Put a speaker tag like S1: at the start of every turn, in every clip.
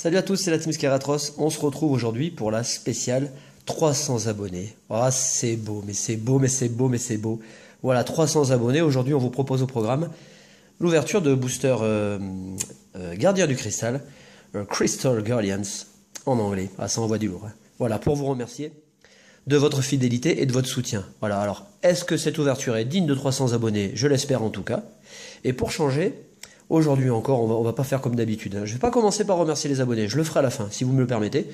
S1: Salut à tous, c'est la Team Scaratros. On se retrouve aujourd'hui pour la spéciale 300 abonnés. Ah, c'est beau, mais c'est beau, mais c'est beau, mais c'est beau. Voilà, 300 abonnés. Aujourd'hui, on vous propose au programme l'ouverture de booster Gardien du Cristal, Crystal Guardians en anglais. Ah, ça envoie du lourd. Hein. Voilà, pour vous remercier de votre fidélité et de votre soutien. Voilà, alors, est-ce que cette ouverture est digne de 300 abonnés? Je l'espère en tout cas. Et pour changer, aujourd'hui encore, on va pas faire comme d'habitude. Hein. Je vais pas commencer par remercier les abonnés, je le ferai à la fin, si vous me le permettez.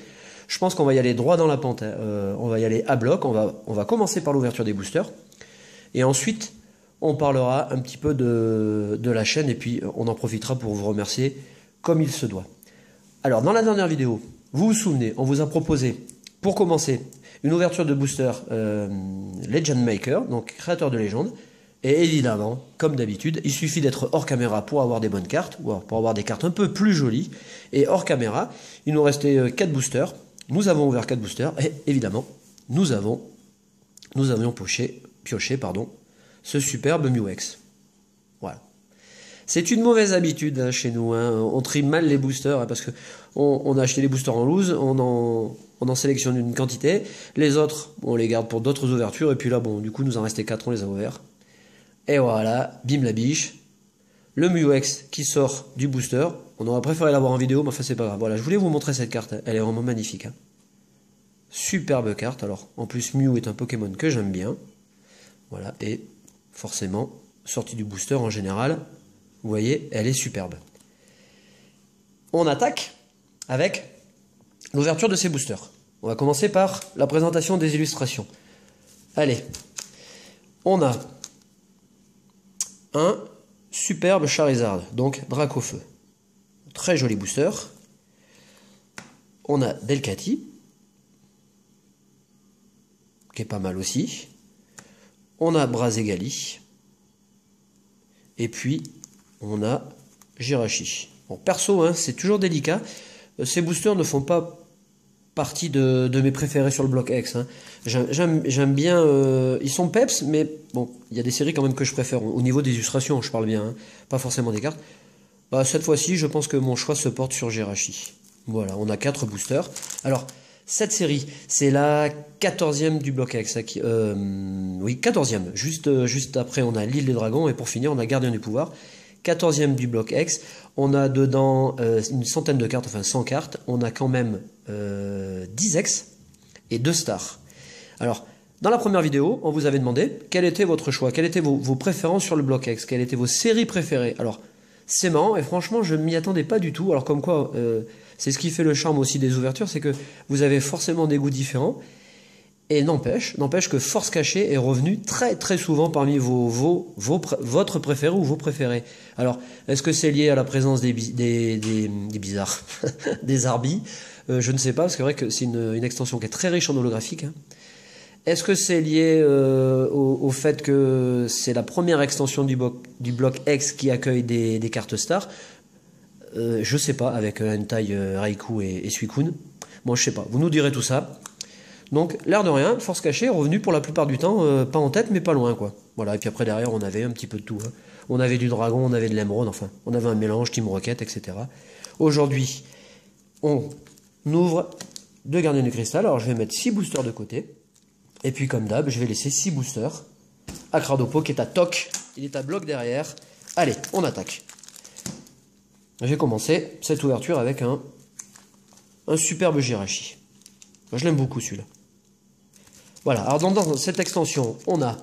S1: Je pense qu'on va y aller droit dans la pente, hein. On va y aller à bloc, on va commencer par l'ouverture des boosters. Et ensuite, on parlera un petit peu de la chaîne et puis on en profitera pour vous remercier comme il se doit. Alors, dans la dernière vidéo, vous vous souvenez, on vous a proposé, pour commencer, une ouverture de booster Legend Maker, donc créateur de légende. Et évidemment, comme d'habitude, il suffit d'être hors caméra pour avoir des bonnes cartes, ou pour avoir des cartes un peu plus jolies. Et hors caméra, il nous restait 4 boosters. Nous avons ouvert 4 boosters, et évidemment, nous avions pioché ce superbe Muex. Voilà. C'est une mauvaise habitude hein, chez nous. Hein. On trie mal les boosters hein, parce que on a acheté les boosters en loose, on en sélectionne une quantité. Les autres, on les garde pour d'autres ouvertures. Et puis là, bon, du coup, nous en restait 4, on les a ouverts. Et voilà, bim la biche. Le Muex qui sort du booster. On aurait préféré l'avoir en vidéo, mais enfin c'est pas grave. Voilà, je voulais vous montrer cette carte. Elle est vraiment magnifique. Hein. Superbe carte. Alors, en plus, Mew est un Pokémon que j'aime bien. Voilà, et forcément, sortie du booster en général, vous voyez, elle est superbe. On attaque avec l'ouverture de ces boosters. On va commencer par la présentation des illustrations. Allez, on a un superbe Charizard, donc Dracofeu. Très joli booster. On a Delcatty, qui est pas mal aussi. On a Brazegali. Et puis, on a Jirachi. Bon, perso, hein, c'est toujours délicat. Ces boosters ne font pas partie de mes préférés sur le bloc X. Hein. J'aime bien... ils sont peps, mais bon, il y a des séries quand même que je préfère. Au niveau des illustrations, je parle bien, hein, pas forcément des cartes. Bah, cette fois-ci, je pense que mon choix se porte sur Jirachi. Voilà, on a 4 boosters. Alors, cette série, c'est la 14e du bloc X. Oui, 14e. Juste après, on a l'île des dragons. Et pour finir, on a Gardien du pouvoir. 14e du bloc X. On a dedans une centaine de cartes, enfin 100 cartes. On a quand même 10 X et 2 stars. Alors, dans la première vidéo, on vous avait demandé quel était votre choix, quelles étaient vos préférences sur le bloc X, quelles étaient vos séries préférées. Alors, c'est marrant et franchement, je ne m'y attendais pas du tout. Alors, comme quoi, c'est ce qui fait le charme aussi des ouvertures, c'est que vous avez forcément des goûts différents. Et n'empêche que Force Cachée est revenu très très souvent parmi votre préféré ou vos préférés. Alors, est-ce que c'est lié à la présence des bizarres, des Arbis? Je ne sais pas, parce que c'est vrai que c'est une extension qui est très riche en holographique. Hein. Est-ce que c'est lié au fait que c'est la première extension du bloc X qui accueille des cartes stars? Je sais pas, avec Hentai, Raikou et Suicune. Bon, je sais pas, vous nous direz tout ça. Donc, l'air de rien, Force Cachée est revenu pour la plupart du temps, pas en tête, mais pas loin, quoi. Voilà, et puis après, derrière, on avait un petit peu de tout. Hein. On avait du dragon, on avait de l'émeraude, enfin, on avait un mélange, Team Rocket, etc. Aujourd'hui, on ouvre 2 gardiens du cristal. Alors, je vais mettre 6 boosters de côté. Et puis, comme d'hab, je vais laisser 6 boosters à Cradopo, qui est à toc. Il est à bloc derrière. Allez, on attaque. J'ai commencé cette ouverture avec un superbe Jirachi. Je l'aime beaucoup, celui-là. Voilà, alors dans cette extension, on a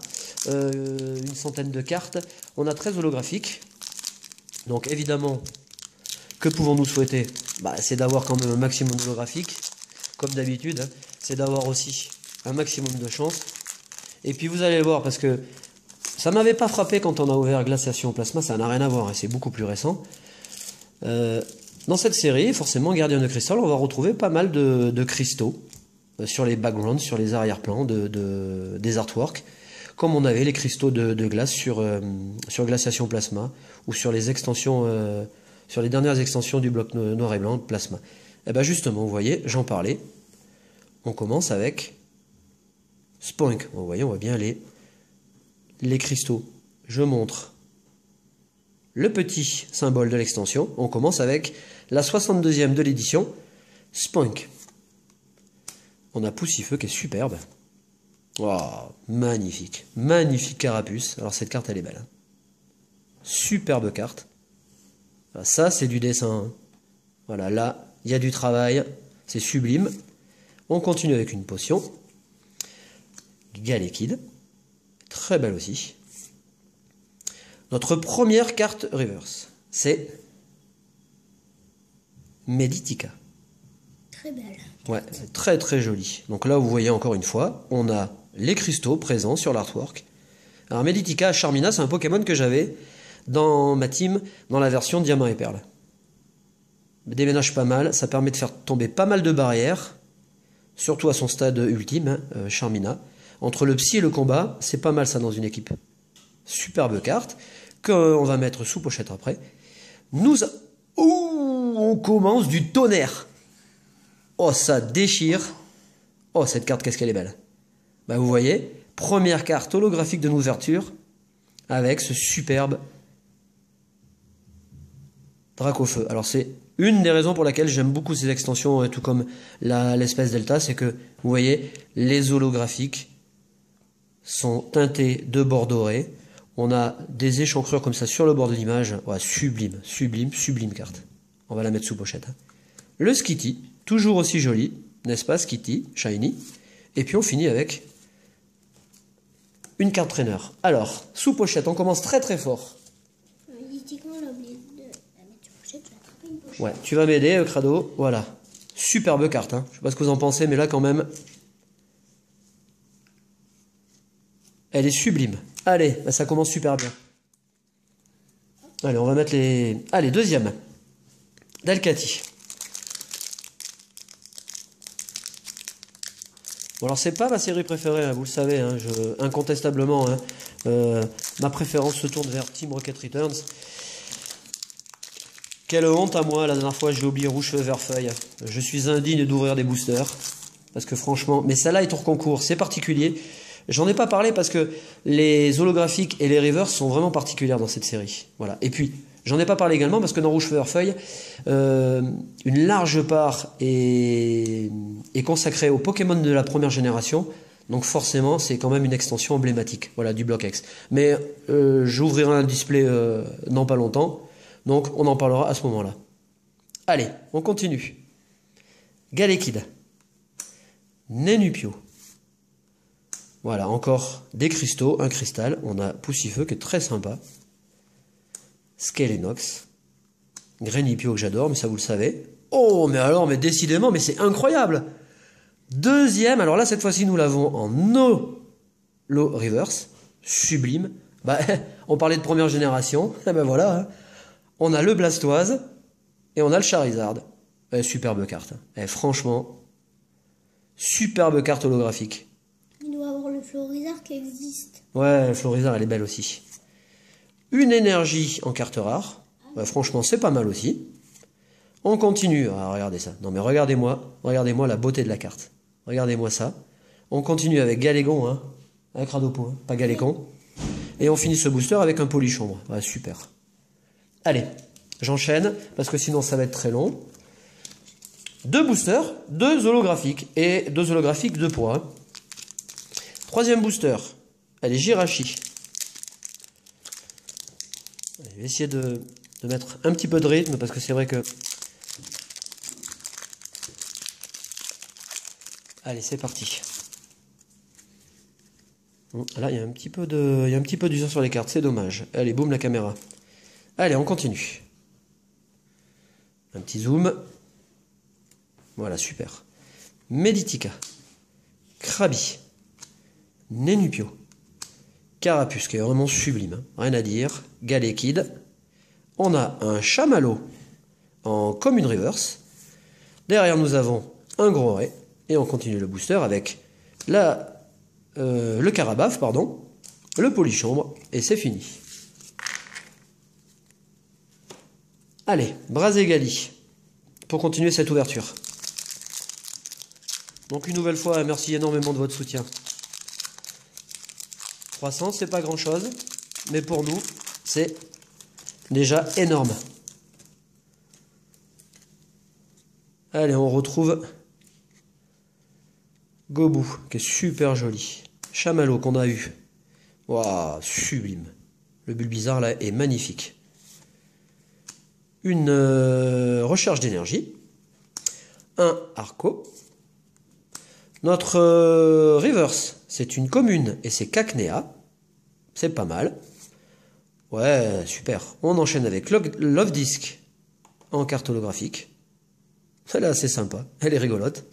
S1: une centaine de cartes, on a 13 holographiques. Donc évidemment, que pouvons-nous souhaiter? Bah, c'est d'avoir quand même un maximum holographique, comme d'habitude, hein. C'est d'avoir aussi un maximum de chance. Et puis vous allez voir, parce que ça m'avait pas frappé quand on a ouvert Glaciation Plasma, ça n'a rien à voir, hein, c'est beaucoup plus récent. Dans cette série, forcément, Gardien de Cristal, on va retrouver pas mal de cristaux. Sur les backgrounds, sur les arrière-plans des artworks, comme on avait les cristaux de glace sur Glaciation Plasma, ou sur les extensions, sur les dernières extensions du bloc noir et blanc Plasma. Et bien justement, vous voyez, j'en parlais, on commence avec Spoink. Vous voyez, on voit bien les cristaux. Je montre le petit symbole de l'extension. On commence avec la 62e de l'édition, Spunk. On a Poussifeu qui est superbe. Oh, magnifique. Magnifique carapuce. Alors cette carte, elle est belle. Hein. Superbe carte. Ça, c'est du dessin. Hein. Voilà, là, il y a du travail. C'est sublime. On continue avec une potion. Galekid. Très belle aussi. Notre première carte reverse, c'est Meditica.
S2: Très belle.
S1: Ouais, très très jolie. Donc là, vous voyez encore une fois, on a les cristaux présents sur l'artwork. Alors Meditica Charmina, c'est un Pokémon que j'avais dans ma team, dans la version Diamant et Perle. Déménage pas mal, ça permet de faire tomber pas mal de barrières, surtout à son stade ultime, hein, Charmina. Entre le psy et le combat, c'est pas mal ça dans une équipe. Superbe carte, qu'on va mettre sous pochette après. On commence du tonnerre. Oh, ça déchire. Oh, cette carte, qu'est-ce qu'elle est belle. Bah, vous voyez, première carte holographique de l'ouverture, avec ce superbe Dracofeu. Alors, c'est une des raisons pour laquelle j'aime beaucoup ces extensions, tout comme l'espèce Delta, c'est que, vous voyez, les holographiques sont teintés de bord doré. On a des échancrures comme ça sur le bord de l'image. Ouais, sublime, sublime, sublime carte. On va la mettre sous pochette. Hein. Le Skitty, toujours aussi joli, n'est-ce pas, Skitty, shiny. Et puis on finit avec une carte trainer. Alors, sous pochette, on commence très très fort.
S2: Mythiquement, on a oublié de la mettre sur pochette. Je vais attraper une pochette.
S1: Ouais, tu vas m'aider, Crado. Voilà. Superbe carte. Hein. Je sais pas ce que vous en pensez, mais là quand même, elle est sublime. Allez, bah ça commence super bien. Allez, on va mettre les... Allez, deuxième. Delcatty. Bon, alors c'est pas ma série préférée, hein, vous le savez, hein, incontestablement. Hein, ma préférence se tourne vers Team Rocket Returns. Quelle honte à moi, la dernière fois j'ai oublié Rouge Feu Vert Feuille. Je suis indigne d'ouvrir des boosters. Parce que franchement, mais celle-là est hors concours, c'est particulier. J'en ai pas parlé parce que les holographiques et les rivers sont vraiment particulières dans cette série. Voilà. Et puis, j'en ai pas parlé également parce que dans Rouge Feu Feuille, une large part est consacrée aux Pokémon de la première génération. Donc forcément, c'est quand même une extension emblématique, voilà, du bloc X. Mais j'ouvrirai un display dans pas longtemps, donc on en parlera à ce moment-là. Allez, on continue. Galekid. Nenupio. Voilà, encore des cristaux, un cristal. On a Poussifeu qui est très sympa. Skelenox. Grenipio que j'adore, mais ça vous le savez. Oh, mais alors, mais décidément, mais c'est incroyable. Deuxième, alors là, cette fois-ci, nous l'avons en holo reverse. Sublime. Bah, on parlait de première génération. Et ben voilà. Hein. On a le Blastoise et on a le Charizard. Superbe carte. Franchement, superbe carte holographique.
S2: Il doit avoir le Florizard qui existe.
S1: Ouais, Florizard, elle est belle aussi. Une énergie en carte rare. Ouais, franchement, c'est pas mal aussi. On continue. Ah, regardez ça. Non, mais regardez-moi la beauté de la carte. Regardez-moi ça. On continue avec Galégon, hein. Avec Radopo, hein. Pas Galécon. Et on finit ce booster avec un Polichombre. Ouais, super. Allez, j'enchaîne, parce que sinon ça va être très long. Deux boosters, deux holographiques. Et deux holographiques, 2 poids. Hein. Troisième booster, elle est Jirachi. Je vais essayer de mettre un petit peu de rythme parce que c'est vrai que... Allez, c'est parti. Bon, là, il y a un petit peu d'usure sur les cartes, c'est dommage. Allez, boum, la caméra. Allez, on continue. Un petit zoom. Voilà, super. Meditica. Krabi. Nenupio. Carapuce, qui est vraiment sublime. Hein. Rien à dire. Galekid. On a un Chamallow en commune reverse. Derrière, nous avons un gros ray. Et on continue le booster avec le Carabaf, pardon, le Polichombre, et c'est fini. Allez, Brazegali, pour continuer cette ouverture. Donc une nouvelle fois, merci énormément de votre soutien. 300, c'est pas grand chose, mais pour nous, c'est Déjà énorme. Allez, on retrouve Gobu, qui est super joli. Chamallow qu'on a eu. Waouh, sublime. Le Bulbizarre là est magnifique. Une recharge d'énergie. Un Arco. Notre Reverse, c'est une commune et c'est Cacnea. C'est pas mal. Ouais, super. On enchaîne avec Love Disc en carte holographique. Elle est assez sympa, elle est rigolote.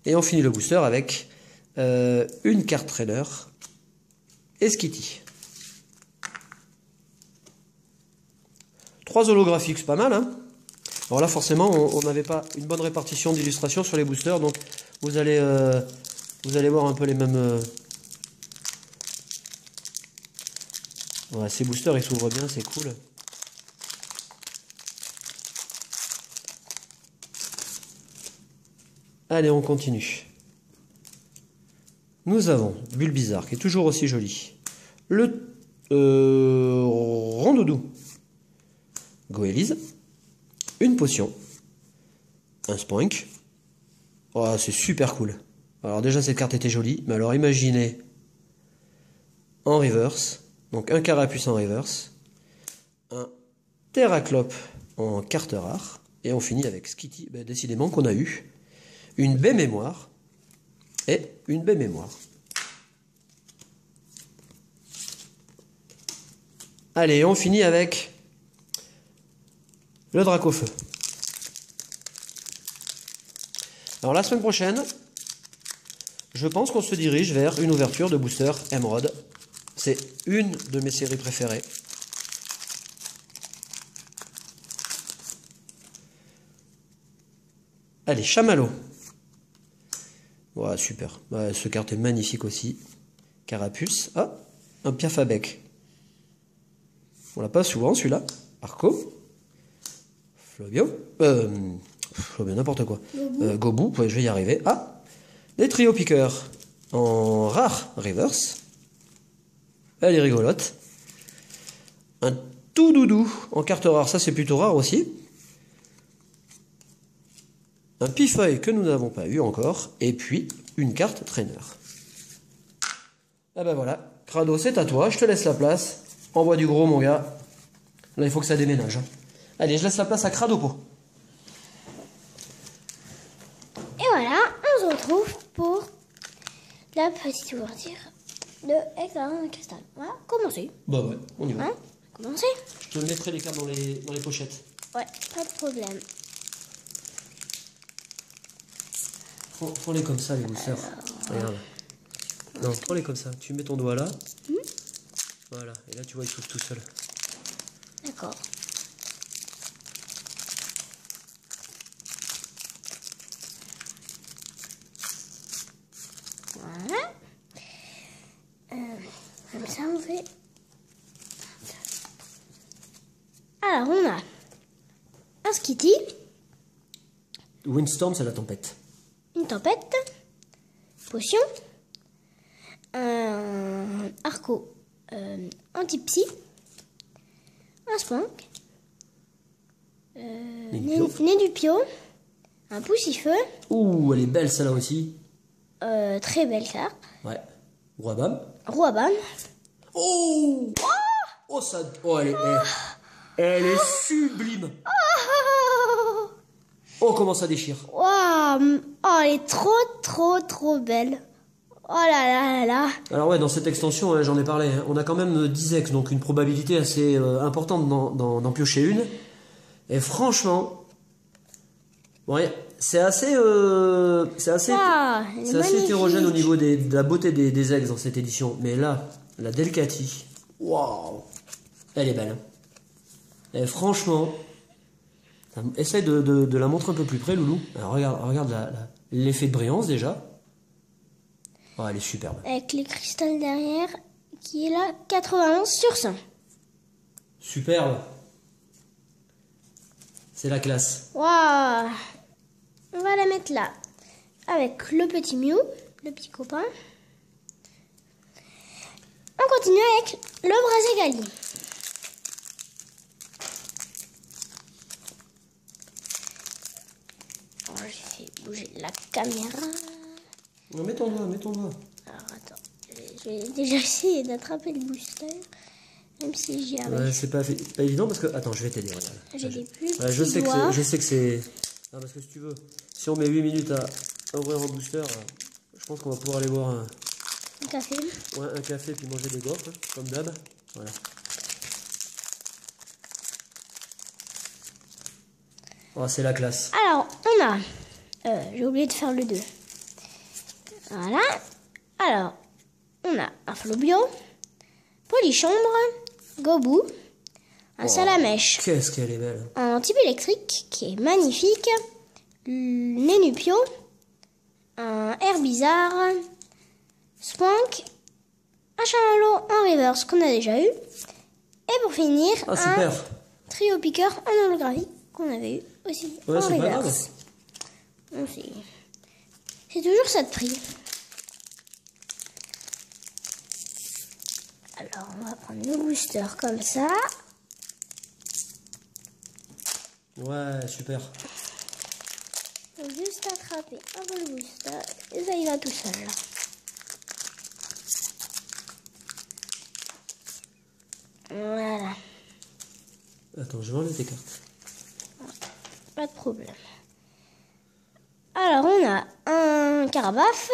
S1: Et on finit le booster avec une carte trainer et Skitty. 3 holographiques, c'est pas mal, hein. Alors là, forcément, on n'avait pas une bonne répartition d'illustrations sur les boosters, donc vous allez voir un peu les mêmes... Ouais, ces boosters, ils s'ouvrent bien, c'est cool. Allez, on continue. Nous avons Bulbizarre, qui est toujours aussi joli. Le Rondoudou. Goélise. Une potion. Un Spoink. Oh, c'est super cool. Alors déjà, cette carte était jolie, mais alors imaginez en reverse. Donc un Carapuce en reverse. Un Terraclope en carte rare. Et on finit avec Skitty, ben, décidément qu'on a eu une baie mémoire et une baie mémoire. Allez, on finit avec le Dracofeu. Alors la semaine prochaine, je pense qu'on se dirige vers une ouverture de booster Emerald. C'est une de mes séries préférées. Allez, Chamallow. Ouais, super. Ouais, ce carte est magnifique aussi. Carapuce. Ah, un Piaf à bec. On l'a pas souvent celui-là. Arco. Flobio. Flobio, n'importe quoi. Gobu, ouais, je vais y arriver. Ah, des trio piqueurs en rare reverse. Elle est rigolote. Un tout doudou en carte rare, ça c'est plutôt rare aussi. Un Pifeuille que nous n'avons pas eu encore. Et puis une carte trainer. Ah ben voilà, Crado, c'est à toi, je te laisse la place. Envoie du gros, mon gars. Là, il faut que ça déménage. Hein. Allez, je laisse la place à Cradopo.
S2: Et voilà, on se retrouve pour la petite ouverture de Examen de Cristal. Voilà, commencez.
S1: Bah ouais, on y va.
S2: Hein, commencez.
S1: Je te mettrai les cartes dans les pochettes.
S2: Ouais, pas de problème.
S1: Prends-les comme ça, les boosters. Regarde. Non, prends-les comme ça. Tu mets ton doigt là. Voilà, et là, tu vois, il s'ouvre tout seul.
S2: D'accord. Voilà. Comme ça, on fait... Alors, on a un Skitty,
S1: Windstorm, c'est la tempête.
S2: une tempête, potion, un Arco anti-psy, un Spank, Nédupio, un Poussifeu.
S1: Ouh, elle est belle, celle-là aussi.
S2: Très belle carte.
S1: Ouais. Roabam.
S2: Roabam.
S1: Oh, oh, ça... Oh, elle est sublime. Oh, comment ça déchire.
S2: Waouh. Oh, elle est trop belle. Oh là là là là.
S1: Alors ouais, dans cette extension, hein, j'en ai parlé, hein, on a quand même 10 ex, donc une probabilité assez importante d'en piocher une. Et franchement, bon, c'est assez hétérogène au niveau de la beauté des ex dans cette édition. Mais là, la Delcati, waouh, elle est belle. Hein. Et franchement, essaye de la montrer un peu plus près, Loulou. Alors regarde l'effet de brillance déjà. Oh, elle est superbe.
S2: Avec les cristals derrière, qui est là, 91 sur 100.
S1: Superbe. C'est la classe.
S2: Waouh. On va la mettre là. Avec le petit Mew, le petit copain. On continue avec le Brazegali. j'ai fait bouger la caméra.
S1: Non, mets ton doigt, mets ton doigt.
S2: Alors attends, je vais déjà essayer d'attraper le booster. Même si j'y arrive.
S1: Ouais, c'est pas évident parce que... Attends, je vais t'aider, regarde.
S2: J'ai des plus
S1: Ouais, je sais que c'est... Non, parce que si tu veux, si on met 8 minutes à ouvrir un booster, je pense qu'on va pouvoir aller boire
S2: un café.
S1: Ouais, un café puis manger des gaufres, comme d'hab. Voilà. Oh, c'est la classe.
S2: Alors, on a... j'ai oublié de faire le 2. Voilà. Alors, on a un Flobio, Polychambre, Gobou, un Salamèche.
S1: Qu'est-ce qu'elle est belle.
S2: Un type électrique qui est magnifique, Nénupio, un Herbizarre, Spank, un Chamallow en reverse qu'on a déjà eu, et pour finir, un trio piqueur en holographique qu'on avait eu aussi en reverse. C'est toujours ça de prix. Alors, on va prendre le booster comme ça.
S1: Ouais, super.
S2: Faut juste attraper un peu le booster et ça il va tout seul. Voilà.
S1: Attends, je vais enlever tes cartes.
S2: Pas de problème. Alors on a un Carabafe.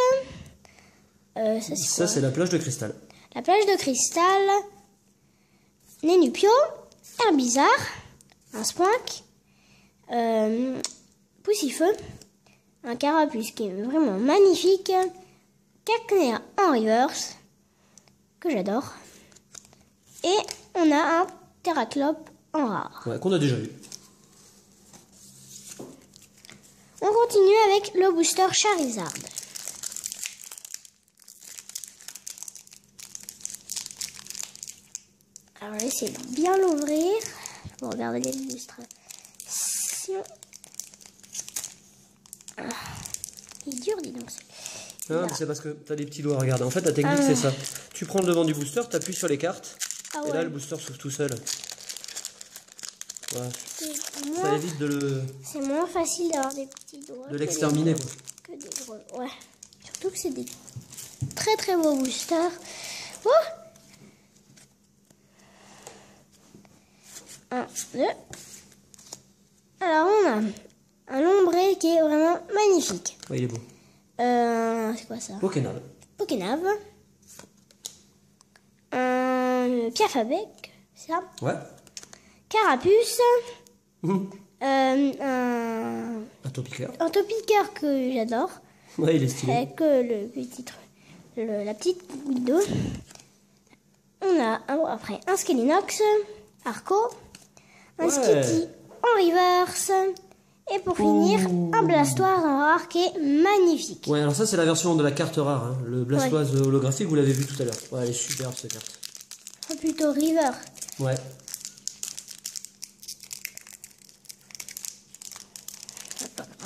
S1: Ça c'est la plage de cristal.
S2: La plage de cristal. Nénupio. Herbizarre. Un Spank. Poussifeu. Un Carapuce qui est vraiment magnifique. Cacnea en reverse. Que j'adore. Et on a un Terraclope en rare.
S1: Ouais, qu'on a déjà eu.
S2: On continue avec le booster Charizard. Alors, je vais essayer de bien l'ouvrir pour regarder les illustrations. Ah, il est dur, dis donc.
S1: Non, c'est parce que tu as des petits doigts, regarde. En fait, la technique, c'est ça. Tu prends le devant du booster, tu appuies sur les cartes, et là, le booster s'ouvre tout seul. Ouais. Ça évite de le...
S2: C'est moins facile d'avoir des petits doigts.
S1: De l'exterminer, quoi.
S2: Que des gros. Ouais. Surtout que c'est des très très beaux boosters. Oh, 1, 2. Alors, on a un Lombré qui est vraiment magnifique.
S1: Ouais, il est beau.
S2: C'est quoi ça?
S1: Pokénave.
S2: Pokénave. Un Piafabec, c'est ça?
S1: Ouais.
S2: Carapuce. Un
S1: Topiqueur.
S2: Un Topiqueur que j'adore.
S1: Ouais, il est stylé.
S2: Avec le petit la petite goutte d'eau. On a après un Skelinox, Arco, un Skitty en reverse. Et pour finir, un Blastoise en rare qui est magnifique.
S1: Ouais, alors ça c'est la version de la carte rare, hein. Le Blastoise holographique, vous l'avez vu tout à l'heure. Ouais, elle est superbe cette carte.
S2: Plutôt river.
S1: Ouais.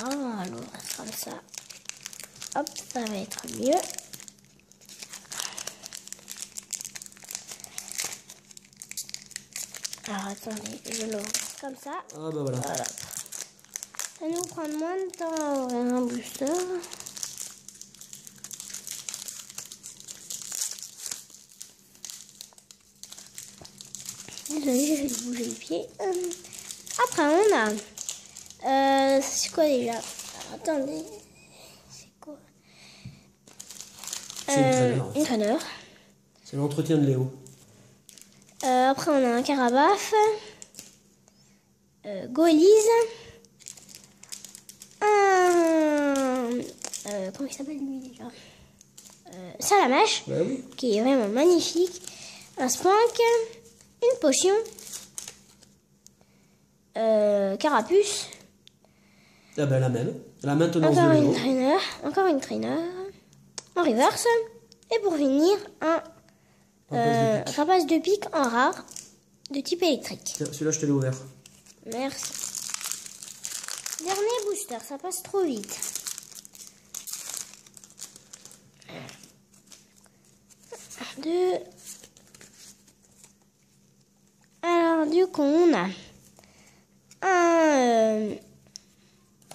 S2: On va l'ouvrir comme ça. Hop, ça va être mieux. Alors attendez, je l'ouvre comme ça.
S1: Ah bah voilà.
S2: Ça nous prend moins de temps à ouvrir un booster. Désolée, j'ai fait bouger le pied. Après, on a... c'est quoi déjà? Alors, attendez. C'est quoi? Une traîneur.
S1: C'est l'entretien de Léo.
S2: Après, on a un Carabafe. Golise. Comment il s'appelle lui déjà? Salamèche.
S1: Bah oui.
S2: Qui est vraiment magnifique. Un Spank. Une potion. Carapuce.
S1: Ah bah la même. La maintenance
S2: Encore
S1: de
S2: une
S1: Léo.
S2: traîneur. Encore une traîneur. En reverse. Et pour finir, un rapace de pique en rare de type électrique.
S1: Tiens, celui-là je te l'ai ouvert.
S2: Merci. Dernier booster, ça passe trop vite. Alors du coup on a un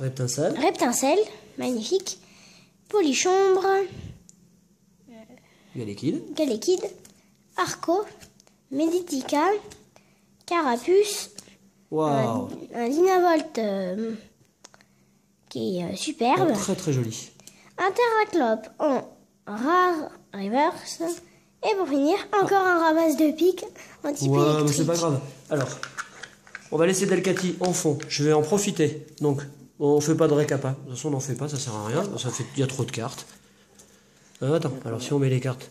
S1: Reptincelle.
S2: Reptincelle, magnifique. Polychombre,
S1: Galekid.
S2: Galekid, Arco, Meditica, Carapuce,
S1: Waouh.
S2: un Dynavolt qui est superbe.
S1: Très très joli.
S2: Un Terraclope en rare reverse. Et pour finir, encore un Rabas de pique en type
S1: Ouais, mais
S2: électrique.
S1: c'est pas grave. Alors, on va laisser Delcati en fond. Je vais en profiter. Donc, on fait pas de récap. De toute façon, on n'en fait pas, ça sert à rien. Il y a trop de cartes. Attends, alors si on met les cartes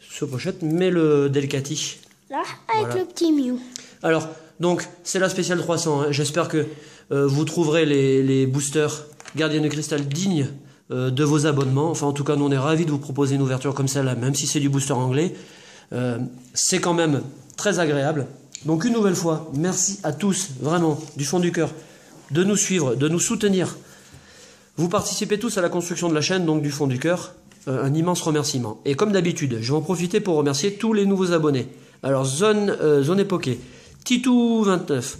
S1: sur pochette, mets le Delcati.
S2: Là, avec
S1: Voilà.
S2: le petit Mew.
S1: Alors, donc, c'est la spéciale 300. Hein. J'espère que vous trouverez les boosters Gardienne de Cristal dignes de vos abonnements. Enfin, en tout cas, nous, on est ravis de vous proposer une ouverture comme celle-là, même si c'est du booster anglais. C'est quand même très agréable. Donc, une nouvelle fois, merci à tous, vraiment, du fond du cœur, de nous suivre, de nous soutenir. Vous participez tous à la construction de la chaîne, donc du fond du cœur. Un immense remerciement. Et comme d'habitude, je vais en profiter pour remercier tous les nouveaux abonnés. Alors, Zone Époquée, Titou29,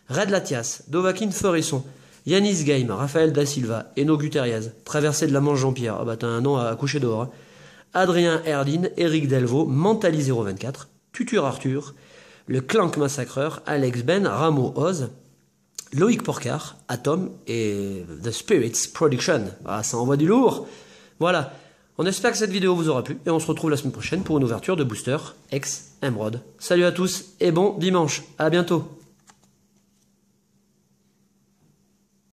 S1: Red Latias, Dovakin Ferisson, Yanis Game, Raphaël Da Silva, Eno Guterriez, Traversée de la Manche Jean-Pierre, ah bah t'as un an à coucher dehors, hein. Adrien Erdin, Eric Delvaux, Mentali024, Tutur Arthur, le Clank Massacreur, Alex Ben, Rameau Oz, Loïc Porcard, Atom et The Spirits Production. Ah, ça envoie du lourd. Voilà. On espère que cette vidéo vous aura plu et on se retrouve la semaine prochaine pour une ouverture de booster ex Emerald. Salut à tous et bon dimanche. À bientôt.